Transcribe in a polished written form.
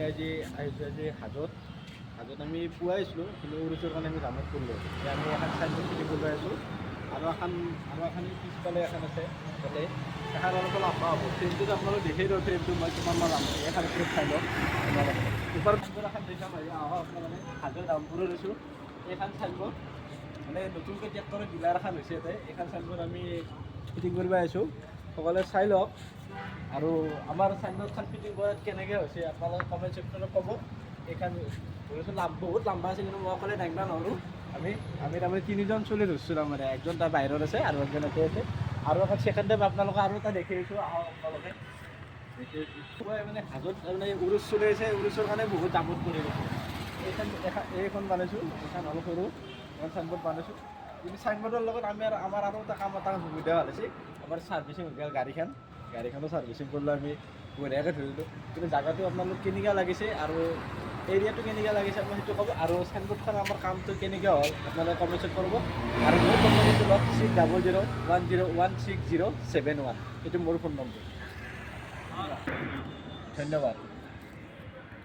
আজি আহিছোঁ আজি হাজত আমি পুৱাই আহিছিলোঁ কিন্তু উৰুচৰ কাৰণে আমি জামত কৰিলোঁ আমি এখন চাইনবোৰ্ড ফিটিং কৰিব আছোঁ আৰু এখন পিছফালে এখন আছে তাতে এখন অলপ লাম্বা হ'ব ফ্ৰেমটোত আপোনালোকে দেখেই দিয়ক ফ্ৰেমটো মই কিমান মান লাম্বা এখন ফ্ৰেম চাই লওক ওপৰ চাইনবোৰ্ড এখন দেখা পাই আহক আপোনালোকে হাজত দামপুৰত আছোঁ এইখন চাইনবোৰ্ড মানে নতুনকৈ ট্ৰেক্টৰৰ ডিলাৰ এখন হৈছে ইয়াতে এইখন চাইনবোৰ্ড আমি ফিটিং কৰিব আহিছোঁ সকলোৱে চাই লওক আৰু আমাৰ চাইনবোৰ্ডখন ফিটিং কৰাত কেনেকৈ হৈছে আপোনালোকে কমেণ্ট ছেকশ্যনত ক'ব এইখন বহুত লাম্বা আছে কিন্তু মই অকলে দাঙিব নোৱাৰোঁ আমি তাৰমানে তিনিজন চলি ধৰিছোঁ তাৰমানে একজন তাৰ বাহিৰত আছে আৰু একজন ইয়াতে আছে আৰু এখন ছেকেণ্ড টাইম আপোনালোকে আৰু এটা দেখি আহিছোঁ আহক আপোনালোকে মানে হাজত তাৰমানে উৰুচ চলি আছে উৰুচৰ কাৰণে বহুত দামত কৰি গৈছোঁ এইখন বনাইছোঁ এইখন অলপ সৰু এখন চাইনবোৰ্ড বনাইছোঁ কিন্তু চাইনবোৰ্ডৰ লগত আমাৰ আৰু এটা কাম এটা সুবিধা ভাল হৈছে আমাৰ ছাৰ্ভিচিং হৈ গ'ল গাড়ীখনো ছাৰ্ভিচিং কৰিলোঁ আমি বঢ়িয়াকৈ ধৰিলোঁ কিন্তু জাগাটো আপোনালোক কেনেকুৱা লাগিছে আৰু এৰিয়াটো কেনেকুৱা লাগিছে আপুনি সেইটো ক'ব আৰু চাইনবোৰ্ডখন আমাৰ কামটো কেনেকুৱা হ'ল আপোনালোকে কমেণ্ট কৰিব আৰু মোৰ ফোন নম্বৰটো লওক 6001016071 এইটো মোৰ ফোন নম্বৰ ধন্যবাদ।